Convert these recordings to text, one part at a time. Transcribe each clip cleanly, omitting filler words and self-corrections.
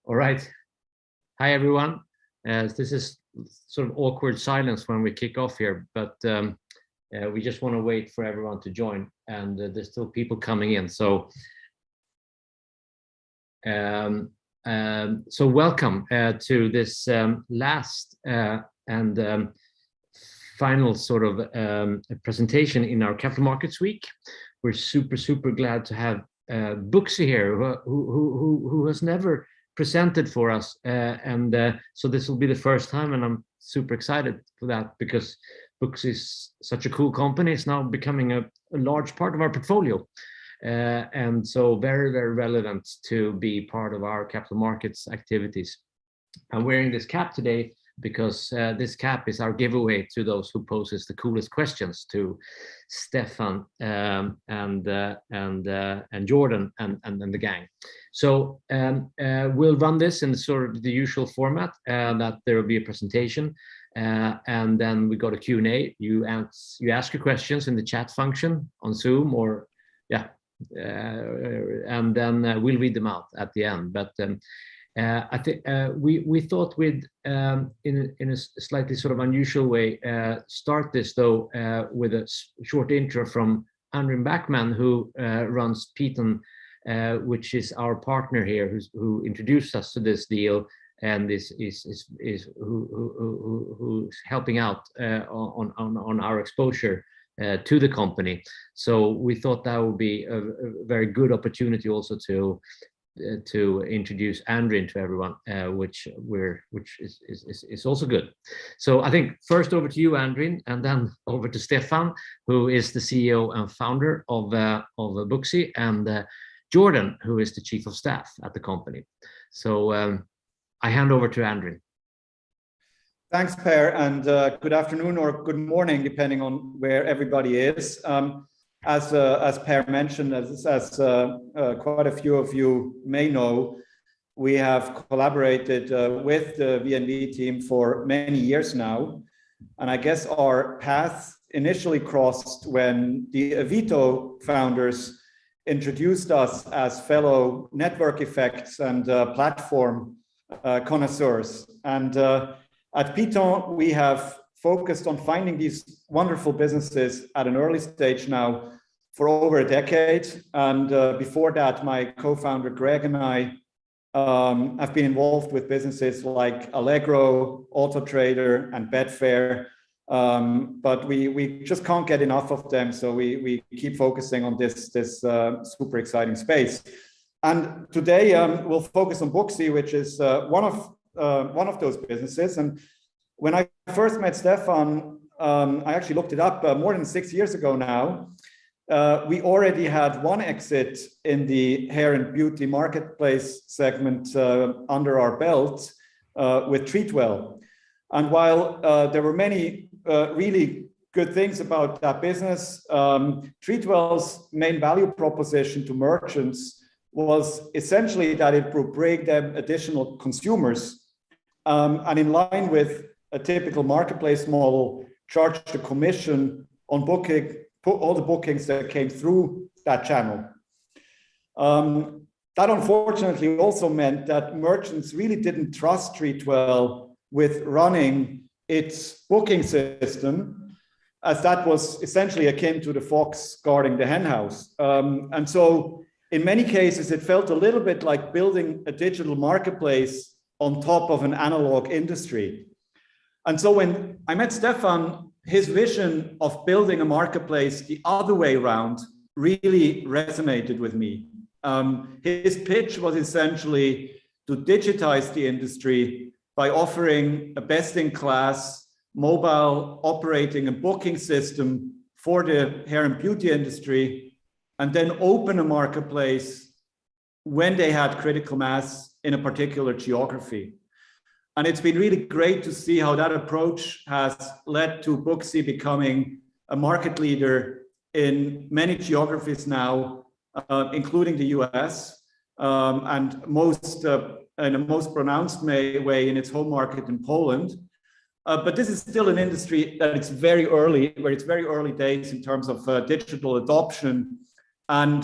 All right. Hi, everyone. This is sort of awkward silence when we kick off here, but we just want to wait for everyone to join, and there's still people coming in. So welcome to this last and final sort of presentation in our Capital Markets Week. We're super glad to have Booksy here, who has never presented for us, so this will be the first time, and I'm super excited for that because Booksy is such a cool company. It's now becoming a large part of our portfolio, and so very relevant to be part of our capital markets activities. I'm wearing this cap today because this cap is our giveaway to those who poses the coolest questions to Stefan and Jordan and the gang. So we'll run this in sort of the usual format, that there will be a presentation, and then we go to Q&A. You ask your questions in the chat function on Zoom, or and then we'll read them out at the end. But I think we thought we'd, in a slightly sort of unusual way, start this though with a short intro from Andrin Backman, who runs Piton, which is our partner here, who introduced us to this deal, and is who's helping out on our exposure to the company. So we thought that would be a very good opportunity also to introduce Andrin to everyone, which is also good. So I think first over to you, Andrin, and then over to Stefan, who is the CEO and founder of Booksy, and Jordan, who is the chief of staff at the company. So I hand over to Andrin. Thanks, Per, and good afternoon or good morning, depending on where everybody is. As Per mentioned, as quite a few of you may know, we have collaborated with the VNV team for many years now. And I guess our paths initially crossed when the Avito founders introduced us as fellow network effects and platform connoisseurs. And at Piton, we have focused on finding these wonderful businesses at an early stage now for over a decade. And before that, my co-founder Greg and I have been involved with businesses like Allegro, Autotrader, and Betfair. But we just can't get enough of them. So we keep focusing on this super exciting space. And today we'll focus on Booksy, which is one of those businesses. And when I first met Stefan, I actually looked it up more than 6 years ago now. We already had one exit in the hair and beauty marketplace segment under our belt with Treatwell. And while there were many really good things about that business, Treatwell's main value proposition to merchants was essentially that it would bring them additional consumers, and in line with a typical marketplace model, charged a commission on booking all the bookings that came through that channel. That unfortunately also meant that merchants really didn't trust Treatwell with running its booking system, as that was essentially akin to the fox guarding the henhouse. And so in many cases, it felt a little bit like building a digital marketplace on top of an analog industry. And so when I met Stefan, his vision of building a marketplace the other way around really resonated with me. His pitch was essentially to digitize the industry by offering a best-in-class mobile operating and booking system for the hair and beauty industry, and then open a marketplace when they had critical mass in a particular geography. And it's been really great to see how that approach has led to Booksy becoming a market leader in many geographies now, including the US, and in a most pronounced way in its home market in Poland. But this is still an industry that it's very early days in terms of digital adoption. And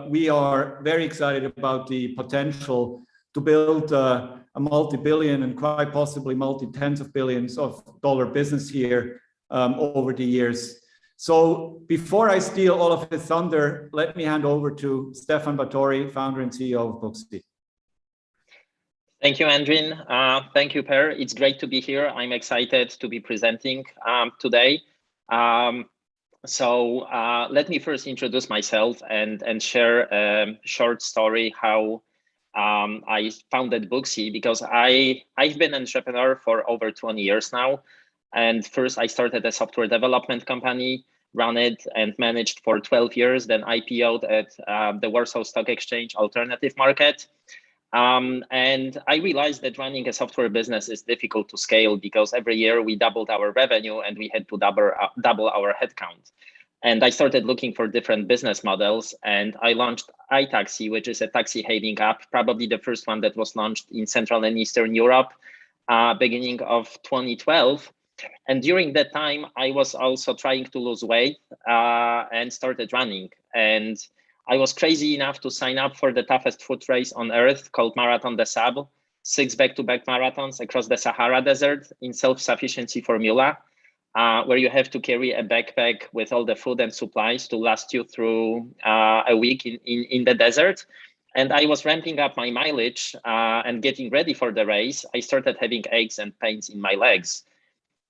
we are very excited about the potential to build a multi-billion and quite possibly multi-tens of billions of dollar business here over the years. So before I steal all of his thunder, let me hand over to Stefan Batory, founder and CEO of Booksy. Thank you, Andrin. Thank you, Per. It's great to be here. I'm excited to be presenting today. So let me first introduce myself and share a short story how I founded Booksy, because I've been an entrepreneur for over 20 years now. And first I started a software development company, ran it and managed for 12 years, then IPO'd at the Warsaw Stock Exchange alternative market. And I realized that running a software business is difficult to scale, because every year we doubled our revenue and we had to double our headcount. And I started looking for different business models, and I launched iTaxi, which is a taxi hailing app, probably the first one that was launched in Central and Eastern Europe, beginning of 2012. And during that time, I was also trying to lose weight and started running. And I was crazy enough to sign up for the toughest foot race on earth called Marathon des Sables, 6 back-to-back marathons across the Sahara Desert in self-sufficiency formula, where you have to carry a backpack with all the food and supplies to last you through a week in the desert. And I was ramping up my mileage and getting ready for the race. I started having aches and pains in my legs.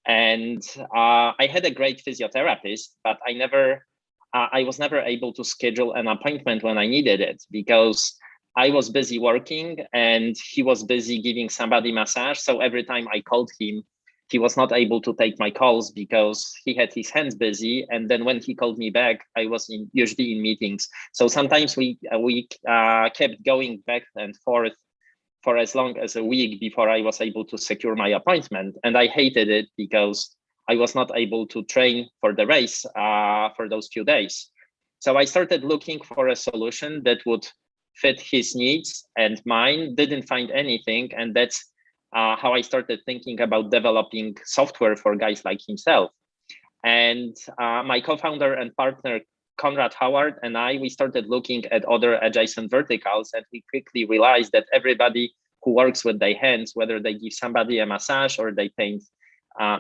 And I had a great physiotherapist, but I was never able to schedule an appointment when I needed it, because I was busy working and he was busy giving somebody massage. So every time I called him, he was not able to take my calls because he had his hands busy. And then when he called me back, I was usually in meetings. So sometimes we kept going back and forth for as long as a week before I was able to secure my appointment. And I hated it because I was not able to train for the race for those few days. So I started looking for a solution that would fit his needs and mine. Didn't find anything. And that's how I started thinking about developing software for guys like himself. And my co-founder and partner, Conrad Howard, and we started looking at other adjacent verticals, and we quickly realized that everybody who works with their hands, whether they give somebody a massage or they paint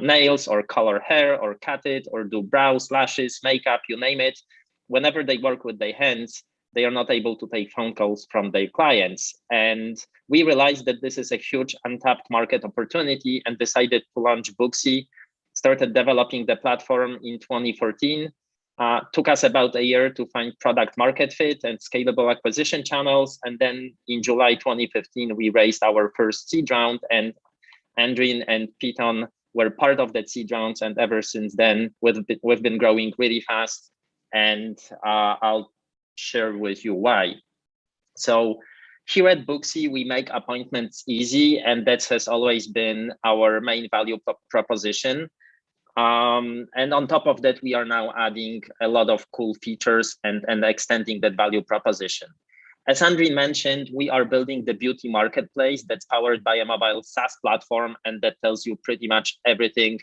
nails or color hair or cut it or do brows, lashes, makeup, you name it, whenever they work with their hands, they are not able to take phone calls from their clients. And we realized that this is a huge untapped market opportunity and decided to launch Booksy, started developing the platform in 2014. Took us about a year to find product market fit and scalable acquisition channels. And then in July 2015, we raised our first seed round, and Andrin and Piton were part of that seed rounds. And ever since then, we've been growing really fast. And I'll share with you why. So here at Booksy, we make appointments easy, and that has always been our main value proposition. And on top of that, we are now adding a lot of cool features and extending that value proposition. As Andrin mentioned, we are building the beauty marketplace that's powered by a mobile SaaS platform, and that tells you pretty much everything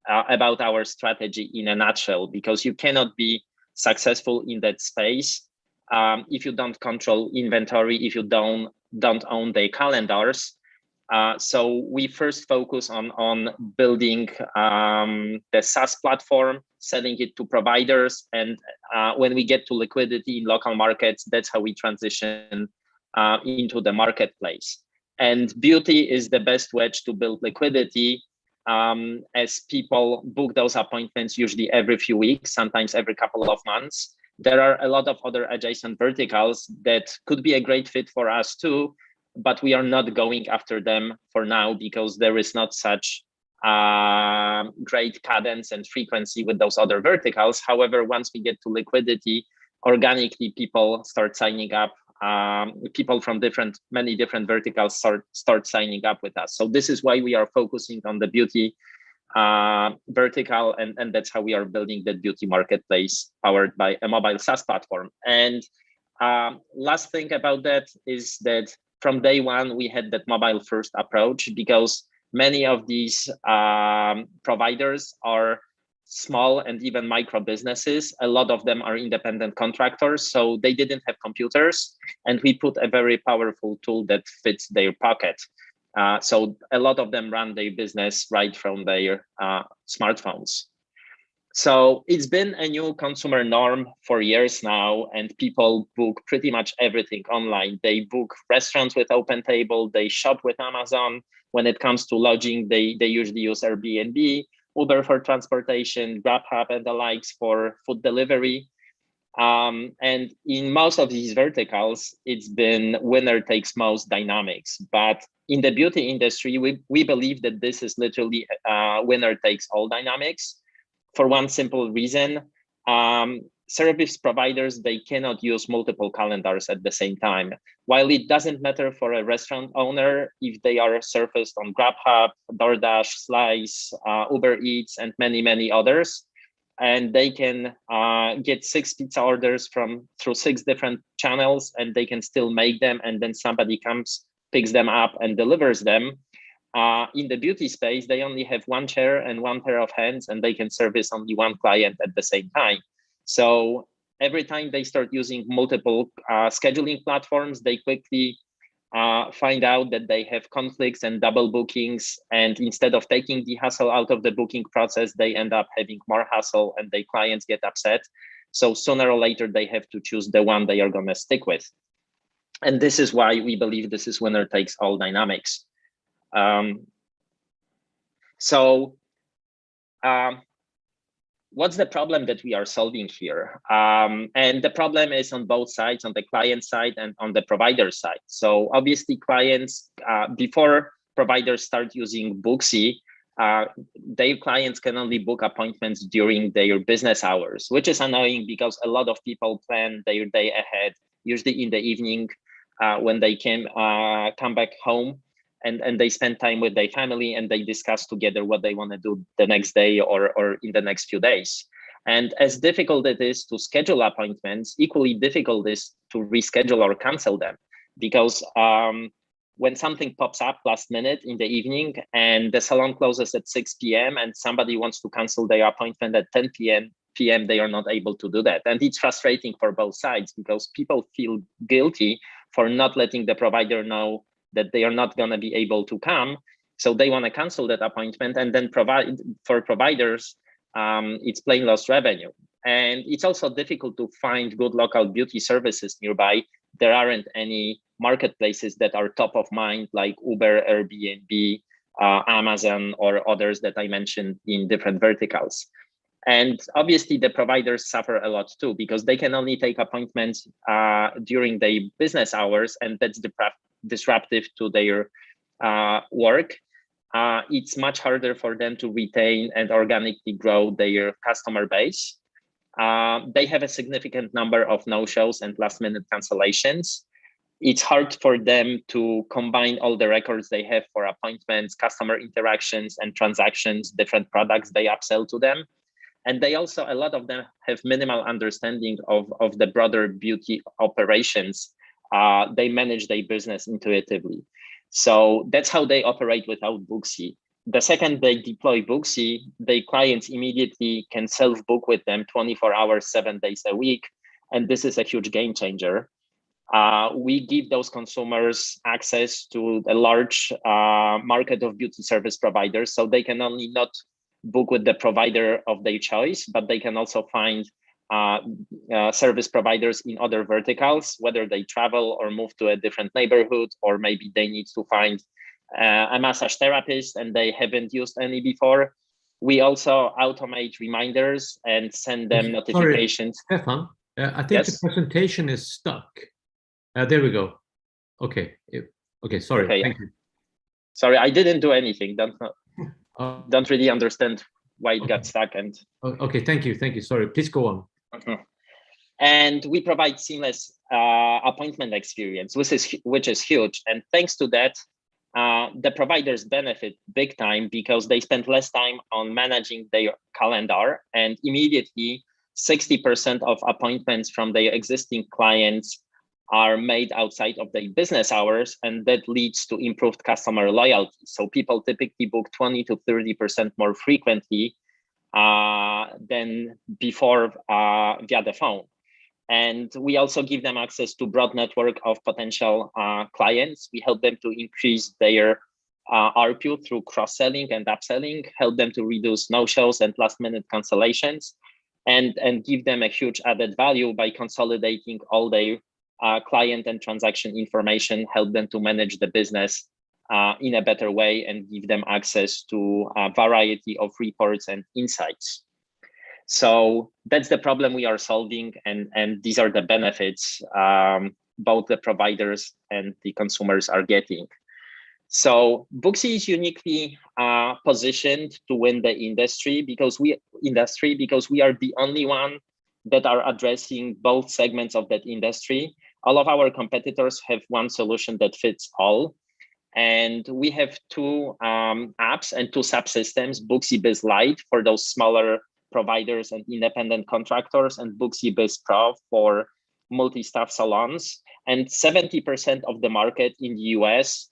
about our strategy in a nutshell, because you cannot be successful in that space if you don't control inventory, if you don't own the calendars. So we first focus on building the SaaS platform, selling it to providers. And when we get to liquidity in local markets, that's how we transition into the marketplace. And beauty is the best wedge to build liquidity, as people book those appointments usually every few weeks, sometimes every couple of months. There are a lot of other adjacent verticals that could be a great fit for us too, but we are not going after them for now because there is not such great cadence and frequency with those other verticals. However, once we get to liquidity, organically people start signing up. People from many different verticals start signing up with us. So this is why we are focusing on the beauty vertical, and that's how we are building the beauty marketplace powered by a mobile SaaS platform. And last thing about that is that from day one, we had that mobile first approach, because many of these providers are small and even micro businesses. A lot of them are independent contractors, so they didn't have computers, and we put a very powerful tool that fits their pocket. So a lot of them run their business right from their smartphones. So it's been a new consumer norm for years now, and people book pretty much everything online. They book restaurants with OpenTable, they shop with Amazon. When it comes to lodging, they usually use Airbnb, Uber for transportation, Grubhub and the likes for food delivery. And in most of these verticals, it's been winner takes most dynamics. But in the beauty industry, we believe that this is literally winner takes all dynamics. For one simple reason, service providers, they cannot use multiple calendars at the same time. While it doesn't matter for a restaurant owner if they are surfaced on Grubhub, DoorDash, Slice, Uber Eats, and many, many others, and they can get 6 pizza orders through 6 different channels, and they can still make them, and then somebody comes, picks them up, and delivers them. In the beauty space, they only have 1 chair and 1 pair of hands, and they can service only 1 client at the same time. So every time they start using multiple scheduling platforms, they quickly find out that they have conflicts and double bookings. And instead of taking the hassle out of the booking process, they end up having more hassle and their clients get upset. So sooner or later, they have to choose the one they are going to stick with. And this is why we believe this is winner takes all dynamics. What's the problem that we are solving here? And the problem is on both sides, on the client side and on the provider side. So obviously clients, before providers start using Booksy, their clients can only book appointments during their business hours, which is annoying because a lot of people plan their day ahead, usually in the evening when they come back home. And they spend time with their family and they discuss together what they want to do the next day or in the next few days. And as difficult it is to schedule appointments, equally difficult is to reschedule or cancel them. Because when something pops up last minute in the evening and the salon closes at 6 p.m. and somebody wants to cancel their appointment at 10 p.m., they are not able to do that. And it's frustrating for both sides because people feel guilty for not letting the provider know that they are not going to be able to come. So they want to cancel that appointment, and then for providers, it's plain lost revenue. And it's also difficult to find good local beauty services nearby. There aren't any marketplaces that are top of mind like Uber, Airbnb, Amazon, or others that I mentioned in different verticals. And obviously the providers suffer a lot too, because they can only take appointments during their business hours, and that's disruptive to their work. It's much harder for them to retain and organically grow their customer base. They have a significant number of no-shows and last-minute cancellations. It's hard for them to combine all the records they have for appointments, customer interactions, and transactions, different products they upsell to them. And they also, a lot of them have minimal understanding of the broader beauty operations. They manage their business intuitively. So that's how they operate without Booksy. The second they deploy Booksy, their clients immediately can self-book with them 24 hours, 7 days a week. And this is a huge game changer. We give those consumers access to a large market of beauty service providers. So they can only not book with the provider of their choice, but they can also find service providers in other verticals, whether they travel or move to a different neighborhood, or maybe they need to find a massage therapist and they haven't used any before. We also automate reminders and send them notifications. Sorry, Stefan, I think the presentation is stuck. There we go. Okay. Okay, sorry. Okay. Thank you. Sorry, I didn't do anything. Don't really understand why it got stuck. And okay, thank you. Sorry, please go on. And we provide seamless appointment experience, which is huge. And thanks to that, the providers benefit big time because they spend less time on managing their calendar, and immediately 60% of appointments from their existing clients are made outside of their business hours, and that leads to improved customer loyalty. So people typically book 20 to 30% more frequently than before via the phone. And we also give them access to broad network of potential clients. We help them to increase their ARPU through cross-selling and upselling, help them to reduce no-shows and last-minute cancellations, and give them a huge added value by consolidating all their client and transaction information, help them to manage the business in a better way, and give them access to a variety of reports and insights. So that's the problem we are solving, and these are the benefits both the providers and the consumers are getting. So Booksy is uniquely positioned to win the industry because we are the only one that are addressing both segments of that industry. All of our competitors have one solution that fits all. And we have two apps and two subsystems, Booksy Biz Lite for those smaller providers and independent contractors, and Booksy Biz Pro for multi-staff salons. And 70% of the market in the US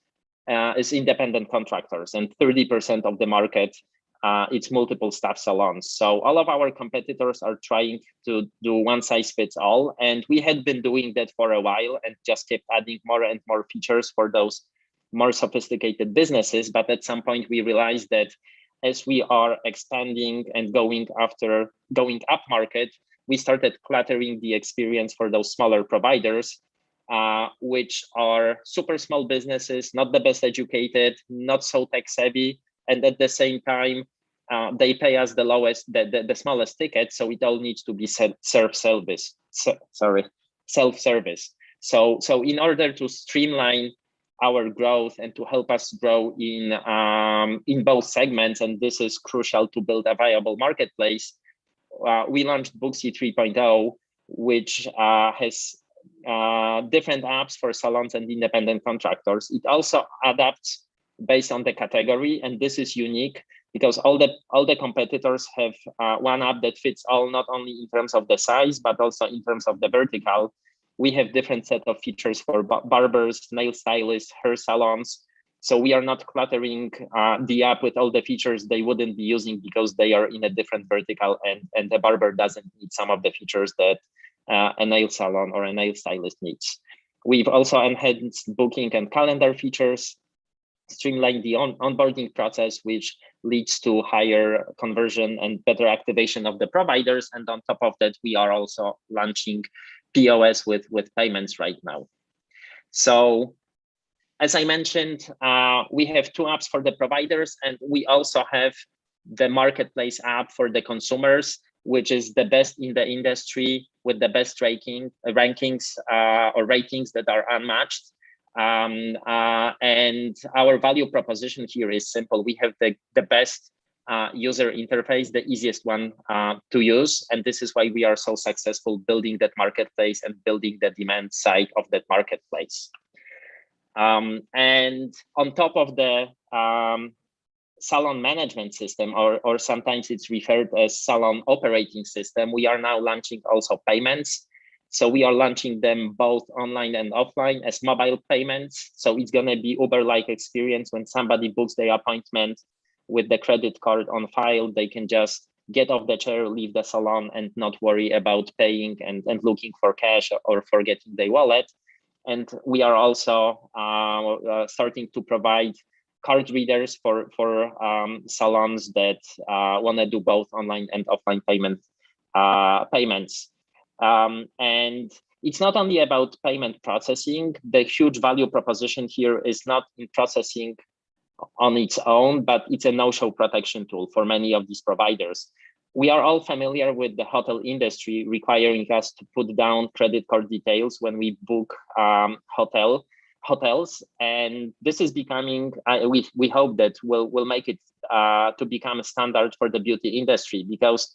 is independent contractors, and 30% of the market it's multiple staff salons. So all of our competitors are trying to do one size fits all, and we had been doing that for a while and just kept adding more and more features for those more sophisticated businesses. But at some point we realized that as we are expanding and going up market, we started cluttering the experience for those smaller providers, which are super small businesses, not the best educated, not so tech savvy, and at the same time, they pay us the smallest ticket, so it all needs to be self-service. So in order to streamline our growth and to help us grow in both segments, and this is crucial to build a viable marketplace, we launched Booksy 3.0, which has different apps for salons and independent contractors. It also adapts based on the category, and this is unique because all the competitors have one app that fits all, not only in terms of the size but also in terms of the vertical. We have different set of features for barbers, nail stylists, hair salons. So we are not cluttering the app with all the features they wouldn't be using because they are in a different vertical, and the barber doesn't need some of the features that a nail salon or a nail stylist needs. We've also enhanced booking and calendar features, streamlined the onboarding process, which leads to higher conversion and better activation of the providers. And on top of that, we are also launching POS with payments right now. So as I mentioned, we have two apps for the providers, and we also have the marketplace app for the consumers, which is the best in the industry with the best rankings or ratings that are unmatched. And our value proposition here is simple. We have the best user interface, the easiest one to use. And this is why we are so successful building that marketplace and building the demand side of that marketplace. And on top of the salon management system, or sometimes it's referred as salon operating system, we are now launching also payments. So we are launching them both online and offline as mobile payments. So it's going to be Uber-like experience. When somebody books their appointment with the credit card on file, they can just get off the chair, leave the salon, and not worry about paying and looking for cash or forgetting their wallet. And we are also starting to provide card readers for salons that want to do both online and offline payments. And it's not only about payment processing. The huge value proposition here is not in processing on its own, but it's a no-show protection tool for many of these providers. We are all familiar with the hotel industry requiring us to put down credit card details when we book hotels, and this is becoming, we hope that we'll make it to become a standard for the beauty industry, because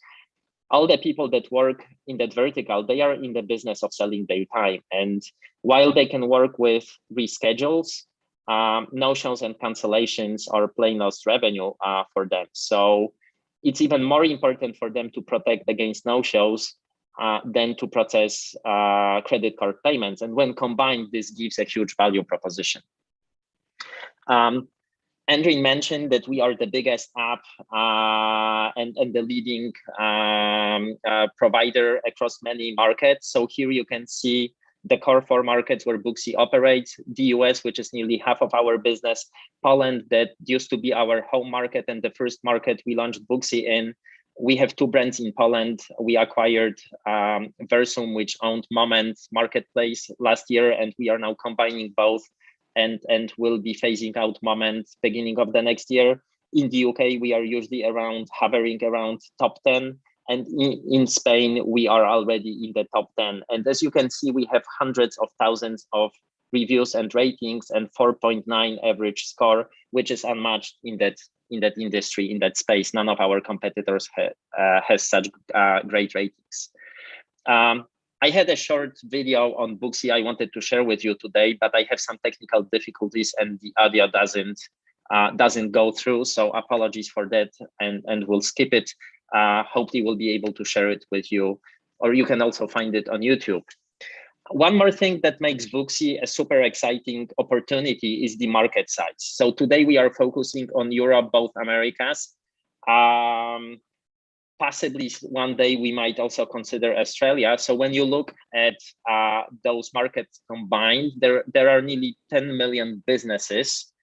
all the people that work in that vertical, they are in the business of selling their time. And while they can work with reschedules, no-shows and cancellations are plain lost revenue for them. So it's even more important for them to protect against no-shows than to process credit card payments. And when combined, this gives a huge value proposition. Andrew mentioned that we are the biggest app and the leading provider across many markets. So here you can see the core 4 markets where Booksy operates: the US, which is nearly half of our business; Poland, that used to be our home market and the first market we launched Booksy in. We have 2 brands in Poland. We acquired Versum, which owned Moment Marketplace last year, and we are now combining both and will be phasing out Moment beginning of the next year. In the UK, we are usually hovering around top 10. And in Spain, we are already in the top 10. And as you can see, we have hundreds of thousands of reviews and ratings and 4.9 average score, which is unmatched in that industry, in that space. None of our competitors has such great ratings. I had a short video on Booksy I wanted to share with you today, but I have some technical difficulties and the audio doesn't go through. So apologies for that, and we'll skip it. Hopefully we'll be able to share it with you, or you can also find it on YouTube. One more thing that makes Booksy a super exciting opportunity is the market size. So today we are focusing on Europe, both Americas. Possibly one day we might also consider Australia. So when you look at those markets combined, there are nearly 10 million businesses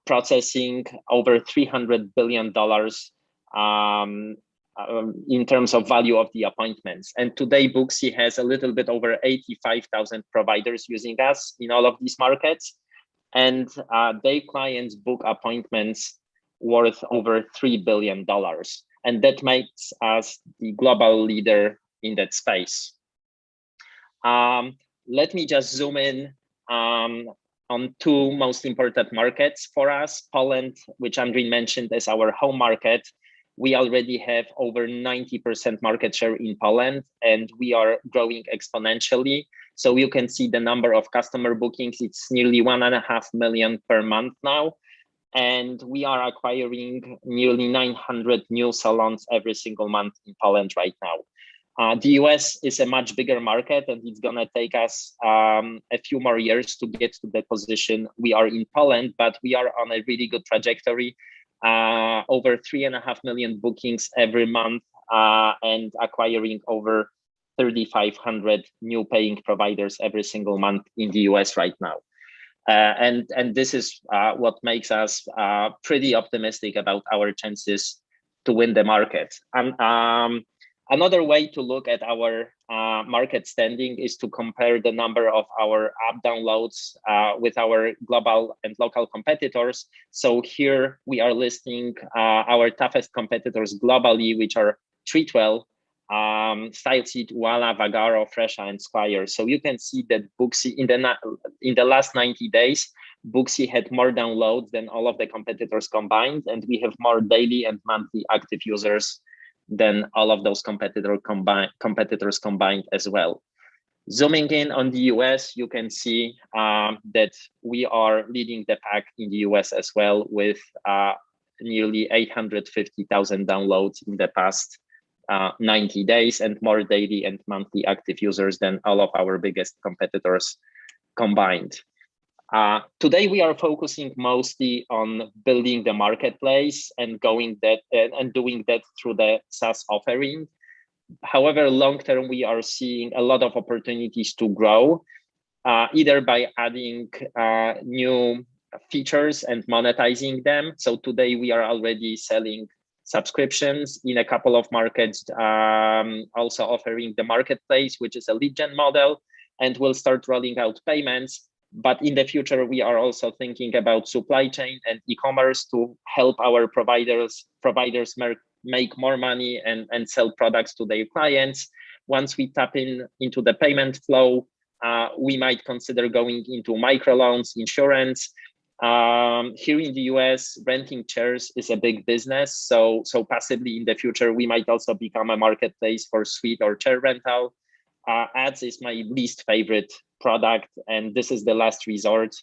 processing over $300 billion in terms of value of the appointments. And today Booksy has a little bit over 85,000 providers using us in all of these markets. And their clients book appointments worth over $3 billion. And that makes us the global leader in that space. Let me just zoom in on 2 most important markets for us. Poland, which Andrew mentioned as our home market. We already have over 90% market share in Poland, and we are growing exponentially. So you can see the number of customer bookings. It's nearly 1.5 million per month now. And we are acquiring nearly 900 new salons every single month in Poland right now. The US is a much bigger market, and it's going to take us a few more years to get to the position we are in Poland, but we are on a really good trajectory. Over 3.5 million bookings every month and acquiring over 3,500 new paying providers every single month in the US right now. And this is what makes us pretty optimistic about our chances to win the market. Another way to look at our market standing is to compare the number of our app downloads with our global and local competitors. So here we are listing our toughest competitors globally, which are Treatwell, StyleSeat, Voila, Vagaro, Fresha, and Squire. So you can see that Booksy in the last 90 days, Booksy had more downloads than all of the competitors combined, and we have more daily and monthly active users than all of those competitors combined as well. Zooming in on the US, you can see that we are leading the pack in the US as well, with nearly 850,000 downloads in the past 90 days and more daily and monthly active users than all of our biggest competitors combined. Today we are focusing mostly on building the marketplace and doing that through the SaaS offering. However, long term we are seeing a lot of opportunities to grow, either by adding new features and monetizing them. So today we are already selling subscriptions in a couple of markets, also offering the marketplace, which is a lead gen model, and we'll start rolling out payments. But in the future, we are also thinking about supply chain and e-commerce to help our providers make more money and sell products to their clients. Once we tap into the payment flow, we might consider going into microloans, insurance. Here in the US, renting chairs is a big business. So possibly in the future, we might also become a marketplace for suite or chair rental. Ads is my least favorite product, and this is the last resort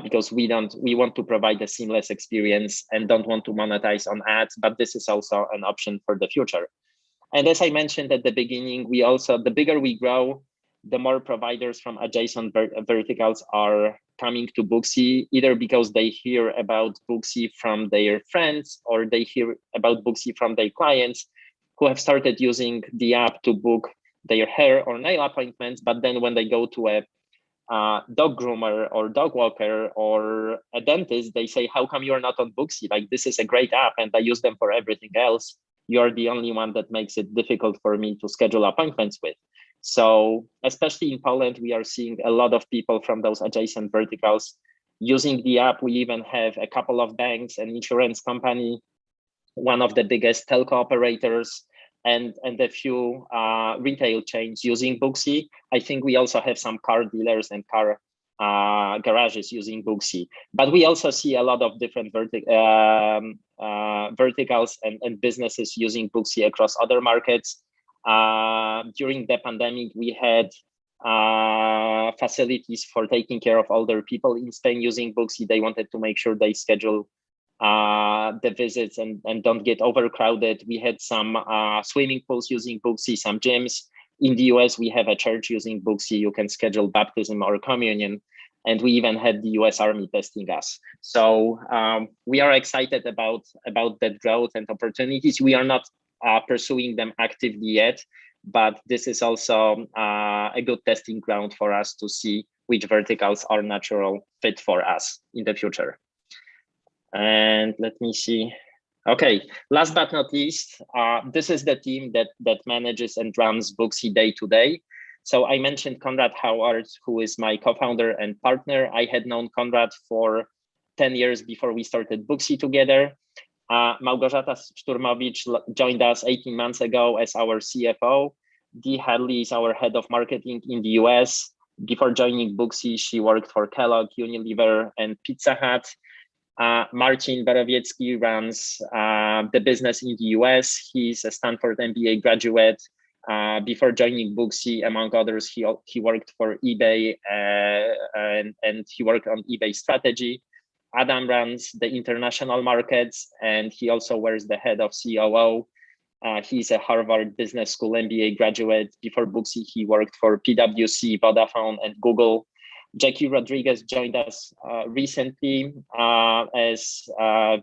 because we want to provide a seamless experience and don't want to monetize on ads, but this is also an option for the future. And as I mentioned at the beginning, the bigger we grow, the more providers from adjacent verticals are coming to Booksy, either because they hear about Booksy from their friends or they hear about Booksy from their clients who have started using the app to book their hair or nail appointments. But then when they go to a dog groomer or dog walker or a dentist, they say, how come you're not on Booksy? Like, this is a great app and I use them for everything else. You're the only one that makes it difficult for me to schedule appointments with. So especially in Poland, we are seeing a lot of people from those adjacent verticals using the app. We even have a couple of banks, an insurance company, one of the biggest telco operators, and a few retail chains using Booksy. I think we also have some car dealers and car garages using Booksy. But we also see a lot of different verticals and businesses using Booksy across other markets. During the pandemic, we had facilities for taking care of older people in Spain using Booksy. They wanted to make sure they schedule the visits and don't get overcrowded. We had some swimming pools using Booksy, some gyms. In the US, we have a church using Booksy. You can schedule baptism or communion. And we even had the US Army testing us. So we are excited about that growth and opportunities. We are not pursuing them actively yet, but this is also a good testing ground for us to see which verticals are natural fit for us in the future. And let me see. Okay, last but not least, this is the team that manages and runs Booksy day to day. So I mentioned Konrad Howard, who is my co-founder and partner. I had known Konrad for 10 years before we started Booksy together. Małgorzata Szturmowicz joined us 18 months ago as our CFO. Dee Hadley is our head of marketing in the US. Before joining Booksy, she worked for Kellogg, Unilever, and Pizza Hut. Marcin Borowiecki runs the business in the US. He's a Stanford MBA graduate. Before joining Booksy, among others, he worked for eBay and he worked on eBay strategy. Adam runs the international markets, and he also wears the head of COO. He's a Harvard Business School MBA graduate. Before Booksy, he worked for PwC, Vodafone, and Google. Jackie Rodriguez joined us recently as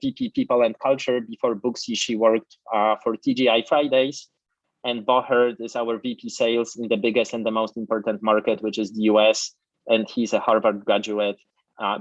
VP People and Culture. Before Booksy, she worked for TGI Fridays. And Bo Hurd is our VP Sales in the biggest and the most important market, which is the US. And he's a Harvard graduate.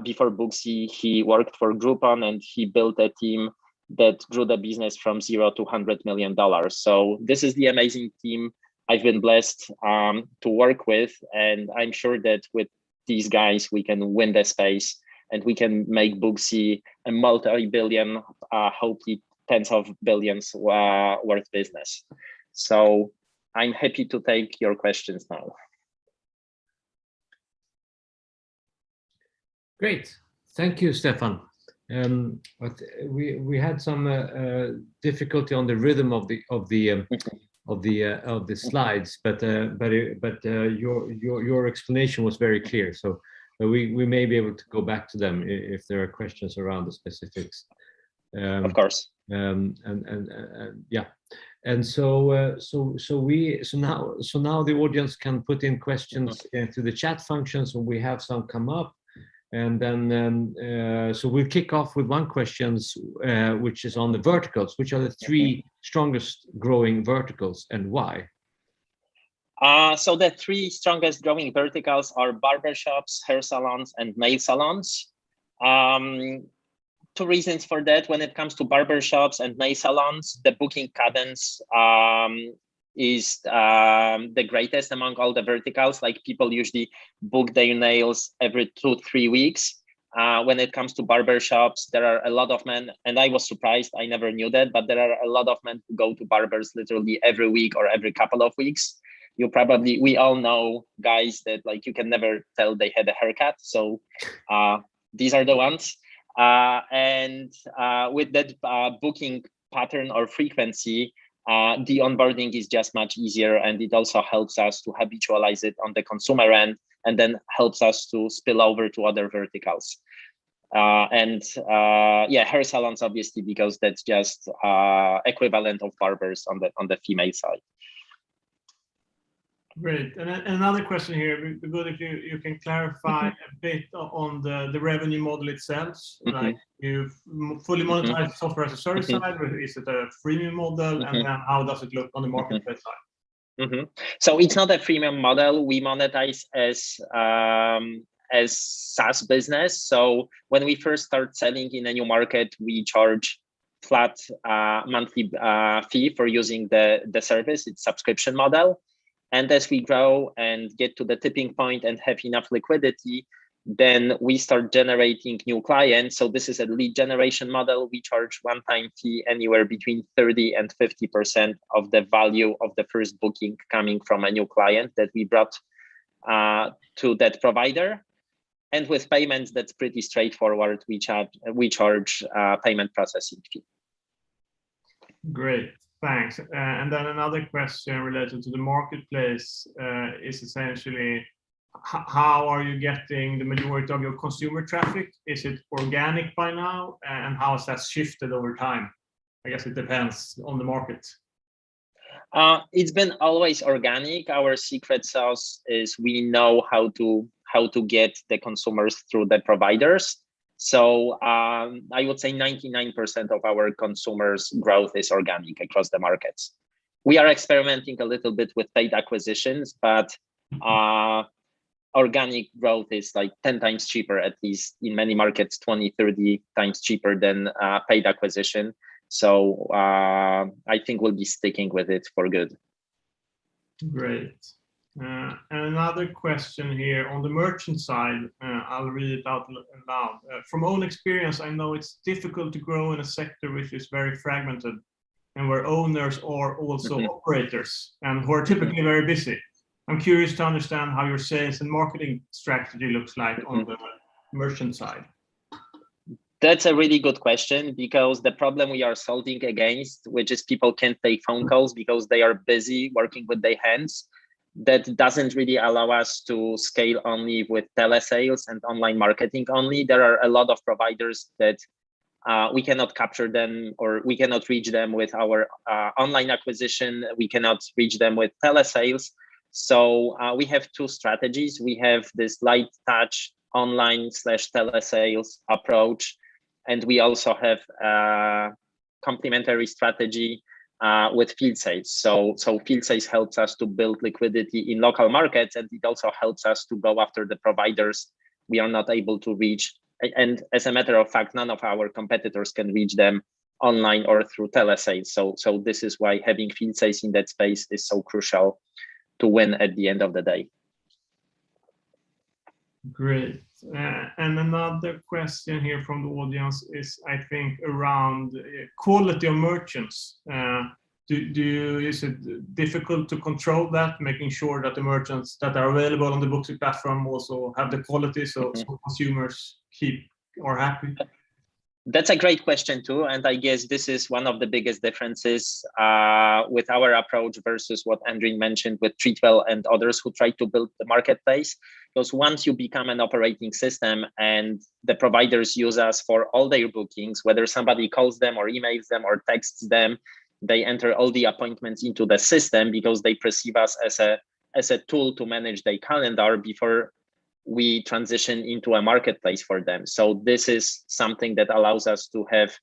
Before Booksy, he worked for Groupon and he built a team that grew the business from $0 to $100 million. So this is the amazing team I've been blessed to work with. And I'm sure that with these guys, we can win the space and we can make Booksy a multi-billion, hopefully tens of billions worth business. So I'm happy to take your questions now. Great, thank you, Stefan. But we had some difficulty on the rhythm of the slides, but your explanation was very clear. So we may be able to go back to them if there are questions around the specifics. Of course. Yeah. And so now the audience can put in questions to the chat functions, and we have some come up. And then so we'll kick off with one question, which is on the verticals. Which are the three strongest growing verticals and why? So the three strongest growing verticals are barbershops, hair salons, and nail salons. Two reasons for that. When it comes to barbershops and nail salons, the booking cadence is the greatest among all the verticals. Like, people usually book their nails every 2-3 weeks. When it comes to barbershops, there are a lot of men, and I was surprised, I never knew that, but there are a lot of men who go to barbers literally every week or every couple of weeks. We all know guys that, like, you can never tell they had a haircut. So these are the ones. And with that booking pattern or frequency, the onboarding is just much easier, and it also helps us to habitualize it on the consumer end, and then helps us to spill over to other verticals. Yeah, hair salons, obviously, because that's just equivalent of barbers on the female side. Great. And another question here, it'd be good if you can clarify a bit on the revenue model itself. Like you fully monetize software as a service side, or is it a freemium model? And then how does it look on the marketplace side? So it's not a freemium model. We monetize as SaaS business. So when we first start selling in a new market, we charge flat monthly fee for using the service. It's subscription model. And as we grow and get to the tipping point and have enough liquidity, then we start generating new clients. So this is a lead generation model. We charge one-time fee anywhere between 30 and 50% of the value of the first booking coming from a new client that we brought to that provider. And with payments, that's pretty straightforward. We charge payment processing fee. Great. Thanks. And then another question related to the marketplace is essentially, how are you getting the majority of your consumer traffic? Is it organic by now? And how has that shifted over time? I guess it depends on the market. It's been always organic. Our secret sauce is we know how to get the consumers through the providers. So I would say 99% of our consumers' growth is organic across the markets. We are experimenting a little bit with paid acquisitions, but organic growth is like 10 times cheaper, at least in many markets, 20, 30 times cheaper than paid acquisition. So I think we'll be sticking with it for good. Great. And another question here on the merchant side, I'll read it out loud. From own experience, I know it's difficult to grow in a sector which is very fragmented and where owners are also operators and who are typically very busy. I'm curious to understand how your sales and marketing strategy looks like on the merchant side. That's a really good question, because the problem we are solving against, which is people can't take phone calls because they are busy working with their hands, that doesn't really allow us to scale only with telesales and online marketing only. There are a lot of providers that we cannot capture them, or we cannot reach them with our online acquisition. We cannot reach them with telesales. So we have two strategies. We have this light touch online / telesales approach. And we also have a complementary strategy with field sales. So field sales helps us to build liquidity in local markets, and it also helps us to go after the providers we are not able to reach. And as a matter of fact, none of our competitors can reach them online or through telesales. So this is why having field sales in that space is so crucial to win at the end of the day. Great. And another question here from the audience is, I think, around quality of merchants. Is it difficult to control that, making sure that the merchants that are available on the Booksy platform also have the quality so consumers are happy? That's a great question too, and I guess this is one of the biggest differences with our approach versus what Andrew mentioned with Treatwell and others who try to build the marketplace. Because once you become an operating system and the providers use us for all their bookings, whether somebody calls them or emails them or texts them, they enter all the appointments into the system because they perceive us as a tool to manage their calendar before we transition into a marketplace for them. So this is something that allows us to have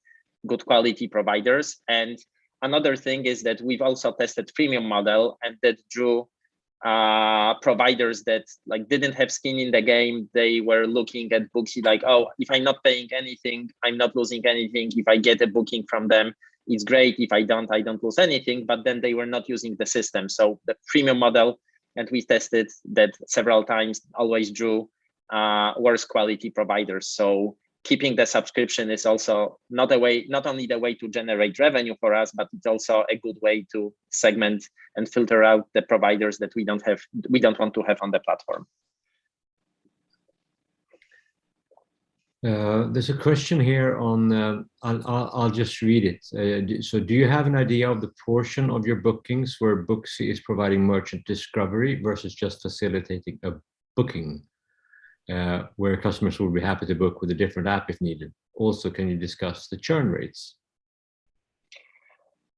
good quality providers. And another thing is that we've also tested freemium model, and that drew providers that like didn't have skin in the game. They were looking at Booksy like, oh, if I'm not paying anything, I'm not losing anything. If I get a booking from them, it's great. If I don't lose anything. But then they were not using the system. So the freemium model, and we tested that several times, always drew worse quality providers. So keeping the subscription is also not only the way to generate revenue for us, but it's also a good way to segment and filter out the providers that we don't want to have on the platform. There's a question here on, I'll just read it. So do you have an idea of the portion of your bookings where Booksy is providing merchant discovery versus just facilitating a booking, where customers will be happy to book with a different app if needed? Also, can you discuss the churn rates?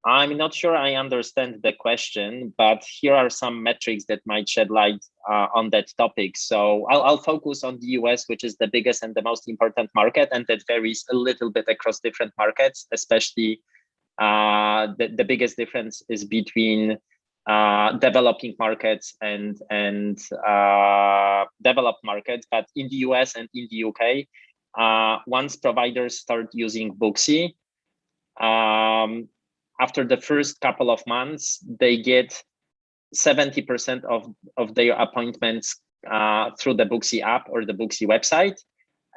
I'm not sure I understand the question, but here are some metrics that might shed light on that topic. So I'll focus on the US, which is the biggest and the most important market, and that varies a little bit across different markets, especially the biggest difference is between developing markets and developed markets. But in the US and in the UK, once providers start using Booksy, after the first couple of months, they get 70% of their appointments through the Booksy app or the Booksy website,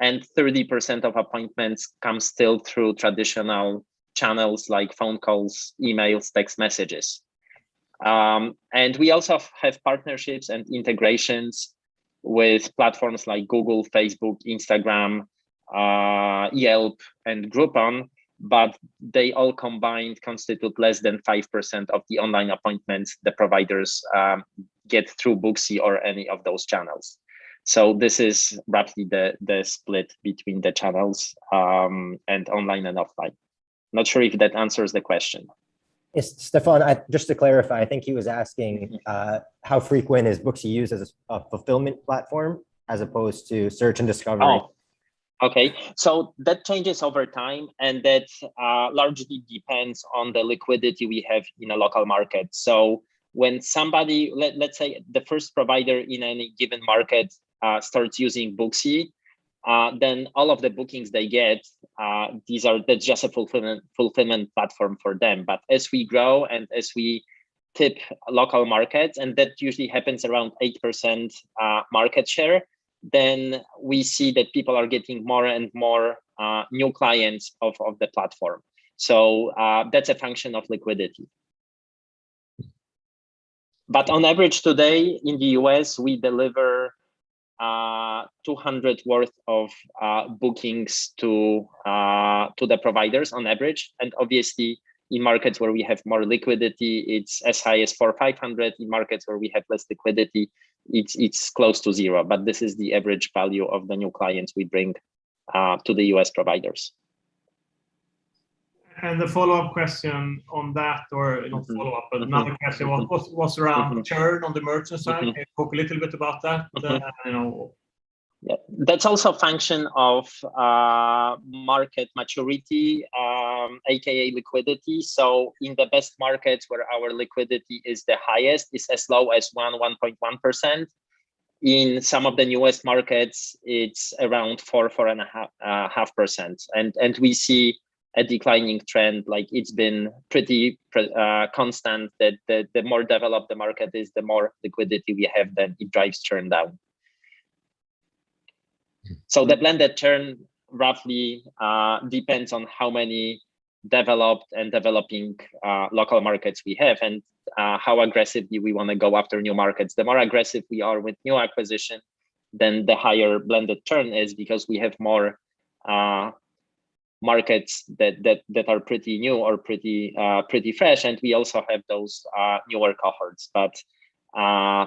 and 30% of appointments come still through traditional channels like phone calls, emails, text messages. And we also have partnerships and integrations with platforms like Google, Facebook, Instagram, Yelp, and Groupon, but they all combined constitute less than 5% of the online appointments the providers get through Booksy or any of those channels. So this is roughly the split between the channels and online and offline. Not sure if that answers the question. Yes, Stefan, just to clarify, I think he was asking how frequent is Booksy used as a fulfillment platform as opposed to search and discovery? Oh, okay. So that changes over time, and that largely depends on the liquidity we have in a local market. So when somebody, let's say the first provider in any given market starts using Booksy, then all of the bookings they get, that's just a fulfillment platform for them. But as we grow and as we tip local markets, and that usually happens around 8% market share, then we see that people are getting more and more new clients of the platform. So that's a function of liquidity. But on average today in the US, we deliver 200 worth of bookings to the providers on average. And obviously in markets where we have more liquidity, it's as high as 400 or 500. In markets where we have less liquidity, it's close to zero. But this is the average value of the new clients we bring to the US providers. And the follow-up question on that, or not follow-up, but another question was around churn on the merchant side. Can you talk a little bit about that? Yeah, that's also a function of market maturity, aka liquidity. So in the best markets where our liquidity is the highest, is as low as 1.1%. In some of the newest markets, it's around 4.5%. And we see a declining trend. Like it's been pretty constant that the more developed the market is, the more liquidity we have, then it drives churn down. So the blended churn roughly depends on how many developed and developing local markets we have, and how aggressively we want to go after new markets. The more aggressive we are with new acquisition, then the higher blended churn is, because we have more markets that are pretty new or pretty fresh, and we also have those newer cohorts. But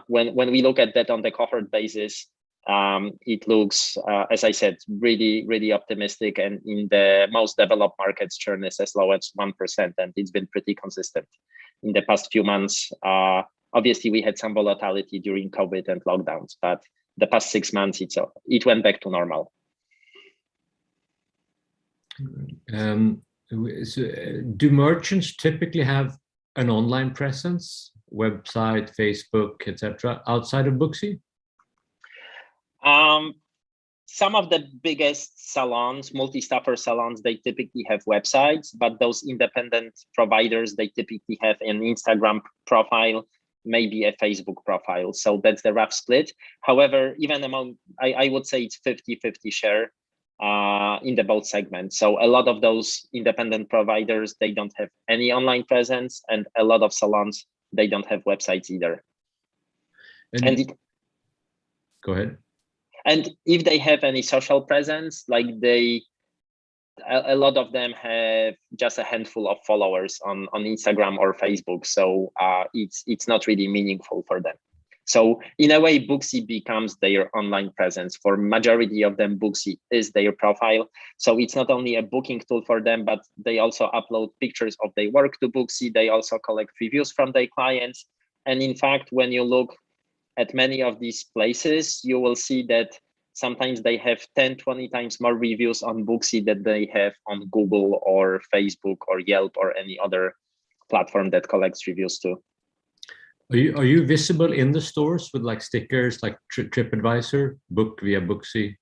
when we look at that on the cohort basis, it looks, as I said, really optimistic. And in the most developed markets, churn is as low as 1%, and it's been pretty consistent in the past few months. Obviously, we had some volatility during COVID and lockdowns, but the past 6 months, it went back to normal. So do merchants typically have an online presence, website, Facebook, etc., outside of Booksy? Some of the biggest salons, multi-staffer salons, they typically have websites, but those independent providers, they typically have an Instagram profile, maybe a Facebook profile. So that's the rough split. However, even among, I would say it's 50-50 share in the both segments. So a lot of those independent providers, they don't have any online presence, and a lot of salons, they don't have websites either. Go ahead. And if they have any social presence, like a lot of them have just a handful of followers on Instagram or Facebook. So it's not really meaningful for them. So in a way, Booksy becomes their online presence. For majority of them, Booksy is their profile. So it's not only a booking tool for them, but they also upload pictures of their work to Booksy. They also collect reviews from their clients. And in fact, when you look at many of these places, you will see that sometimes they have 10, 20 times more reviews on Booksy than they have on Google or Facebook or Yelp or any other platform that collects reviews too. Are you visible in the stores with like stickers like TripAdvisor, book via Booksy?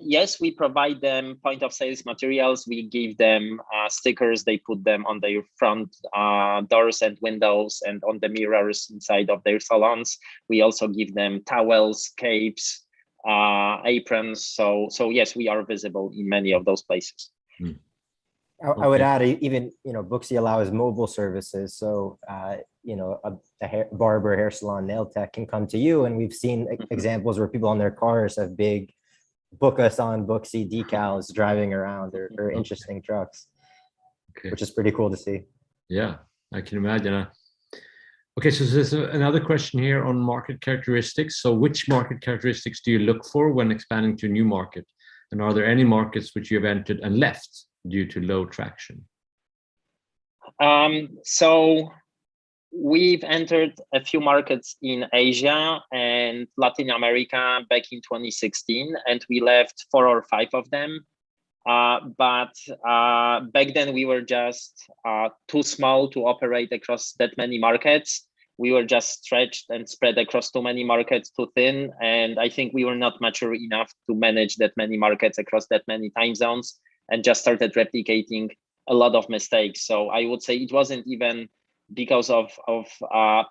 Yes, we provide them point of sales materials. We give them stickers. They put them on their front doors and windows and on the mirrors inside of their salons. We also give them towels, capes, aprons. So yes, we are visible in many of those places. Hmm. I would add, even, Booksy allows mobile services. So, a barber, hair salon, nail tech can come to you. And we've seen examples where people on their cars have big book us on Booksy decals driving around or interesting trucks, which is pretty cool to see. Yeah, I can imagine. Okay, so there's another question here on market characteristics. So which market characteristics do you look for when expanding to a new market? And are there any markets which you have entered and left due to low traction? So we've entered a few markets in Asia and Latin America back in 2016, and we left 4 or 5 of them. But back then we were just too small to operate across that many markets. We were just stretched and spread across too many markets too thin. And I think we were not mature enough to manage that many markets across that many time zones, and just started replicating a lot of mistakes. So I would say it wasn't even because of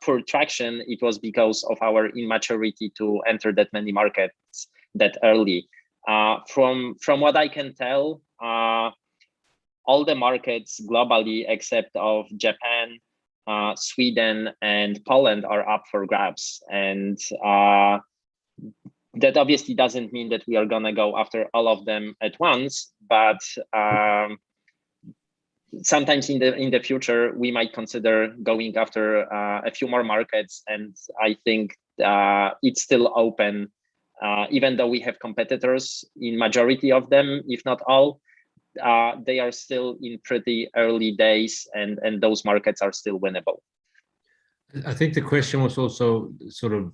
poor traction, it was because of our immaturity to enter that many markets that early. From what I can tell, all the markets globally except of Japan, Sweden, and Poland are up for grabs. And that obviously doesn't mean that we are gonna go after all of them at once, but sometimes in the future we might consider going after a few more markets. And I think it's still open, even though we have competitors in majority of them, if not all. They are still in pretty early days, and those markets are still winnable. I think the question was also sort of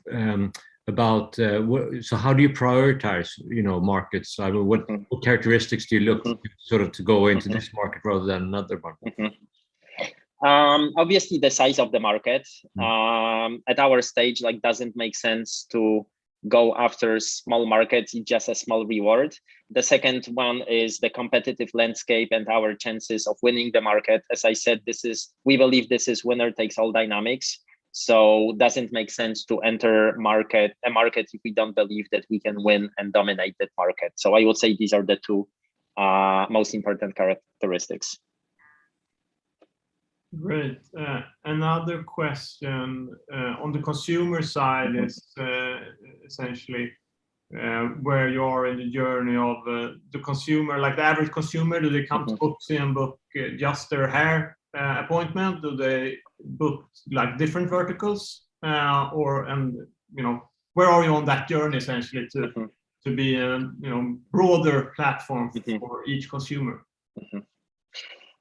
about so how do you prioritize, markets? I mean, what characteristics do you look sort of to go into this market rather than another market? Obviously, the size of the market at our stage doesn't make sense to go after small markets. It's just a small reward. The second one is the competitive landscape and our chances of winning the market. As I said, we believe this is winner takes all dynamics. So doesn't make sense to enter a market if we don't believe that we can win and dominate that market. So I would say these are the two most important characteristics. Great. Another question on the consumer side is essentially where you are in the journey of the consumer, like the average consumer. Do they come to Booksy and book just their hair appointment? Do they book like different verticals? Where are you on that journey essentially to be a broader platform for each consumer?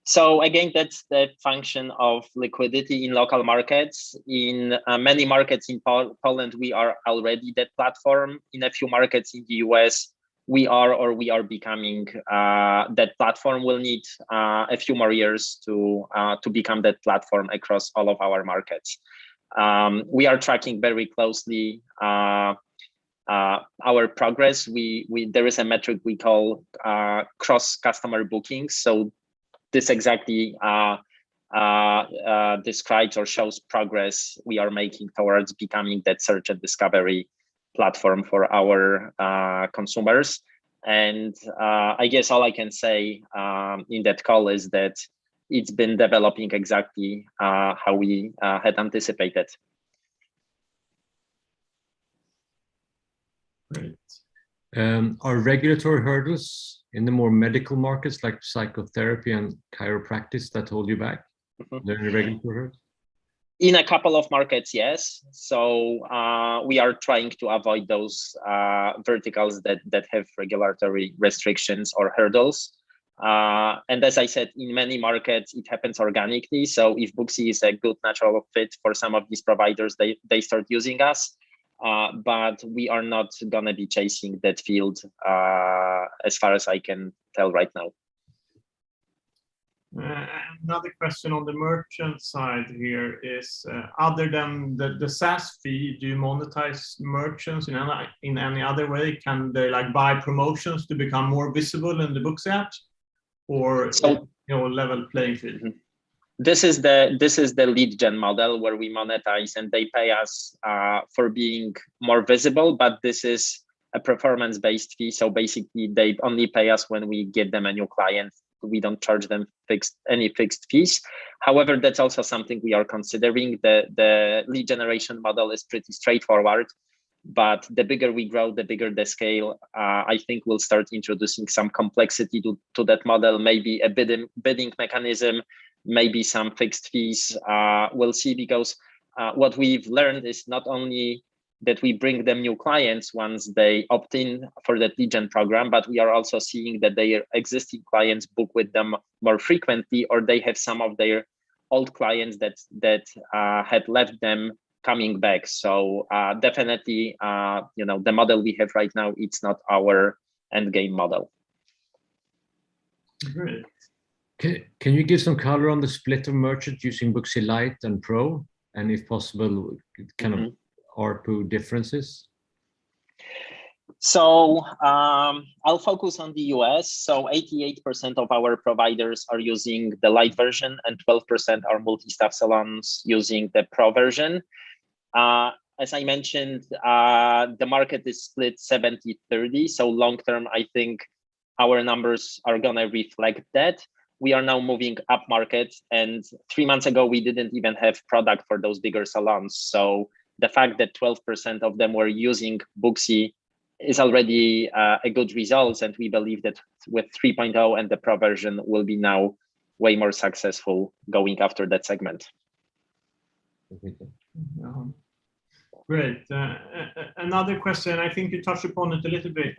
So again, that's the function of liquidity in local markets. In many markets in Poland, we are already that platform. In a few markets in the US, we are becoming that platform. We'll need a few more years to become that platform across all of our markets. We are tracking very closely our progress. There is a metric we call cross customer bookings. So this exactly describes or shows progress we are making towards becoming that search and discovery platform for our consumers. And I guess all I can say in that call is that it's been developing exactly how we had anticipated. Great. Are regulatory hurdles in the more medical markets like psychotherapy and chiropractic that hold you back? Are there any regulatory hurdles? In a couple of markets, yes. So we are trying to avoid those verticals that have regulatory restrictions or hurdles. And as I said, in many markets, it happens organically. So if Booksy is a good natural fit for some of these providers, they start using us. But we are not going to be chasing that field as far as I can tell right now. Another question on the merchant side here is, other than the SaaS fee, do you monetize merchants in any other way? Can they like buy promotions to become more visible in the Booksy app, or level playing field? This is the lead gen model where we monetize and they pay us for being more visible, but this is a performance-based fee. So basically, they only pay us when we get them a new client. We don't charge them any fixed fees. However, that's also something we are considering. The lead generation model is pretty straightforward, but the bigger we grow, the bigger the scale. I think we'll start introducing some complexity to that model, maybe a bidding mechanism, maybe some fixed fees. We'll see, because what we've learned is not only that we bring them new clients once they opt in for that lead gen program, but we are also seeing that their existing clients book with them more frequently, or they have some of their old clients that had left them coming back. So definitely, the model we have right now, it's not our end game model. Great. Can you give some color on the split of merchants using Booksy Lite and Pro, and if possible, kind of ARPU differences? So I'll focus on the US. So 88% of our providers are using the Lite version, and 12% are multi-staff salons using the Pro version. As I mentioned, the market is split 70-30. So long term, I think our numbers are going to reflect that. We are now moving up market, and 3 months ago, we didn't even have product for those bigger salons. So the fact that 12% of them were using Booksy is already a good result. And we believe that with 3.0 and the Pro version will be now way more successful going after that segment. Great. Another question, I think you touched upon it a little bit.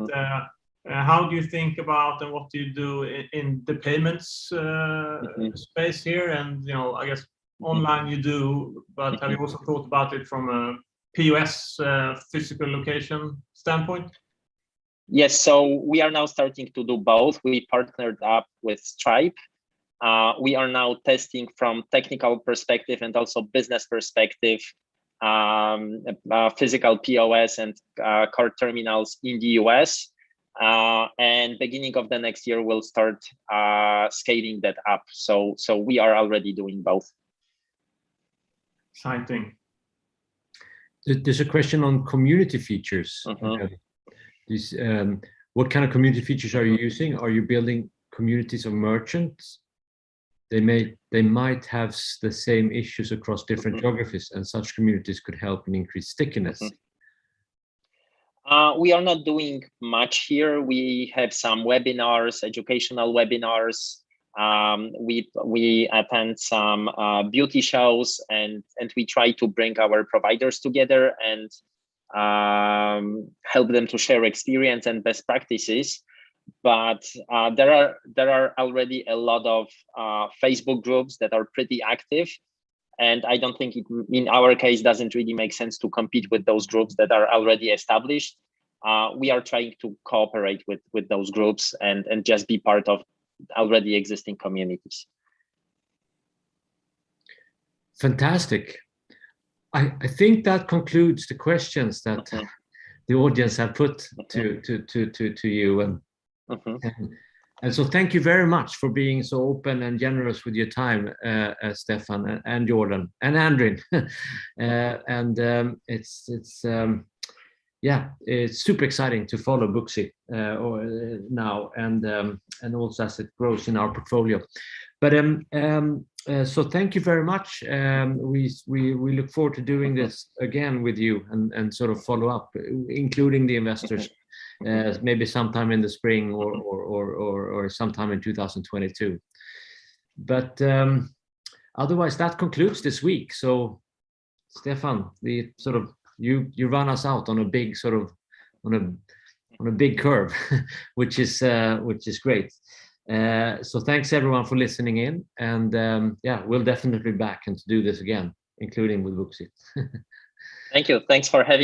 How do you think about and what do you do in the payments space here? And, I guess online you do, but have you also thought about it from a POS physical location standpoint? Yes, so we are now starting to do both. We partnered up with Stripe. We are now testing from technical perspective and also business perspective, physical POS and card terminals in the US. And beginning of the next year, we'll start scaling that up. So we are already doing both. Exciting. There's a question on community features. What kind of community features are you using? Are you building communities of merchants? They might have the same issues across different geographies, and such communities could help in increased stickiness. We are not doing much here. We have some webinars, educational webinars. We attend some beauty shows, and we try to bring our providers together and help them to share experience and best practices. But there are already a lot of Facebook groups that are pretty active, and I don't think it, in our case, doesn't really make sense to compete with those groups that are already established. We are trying to cooperate with those groups and just be part of already existing communities. Fantastic. I think that concludes the questions that the audience have put to you. And so thank you very much for being so open and generous with your time, Stefan and Jordan and Andrin. It's super exciting to follow Booksy now and also as it grows in our portfolio. But so thank you very much. We look forward to doing this again with you and sort of follow up, including the investors, maybe sometime in the spring or sometime in 2022. But otherwise, that concludes this week. So Stefan, the sort of you run us out on a big sort of on a big curve, which is great. So thanks everyone for listening in, and yeah, we'll definitely be back and to do this again, including with Booksy. Thank you. Thanks for having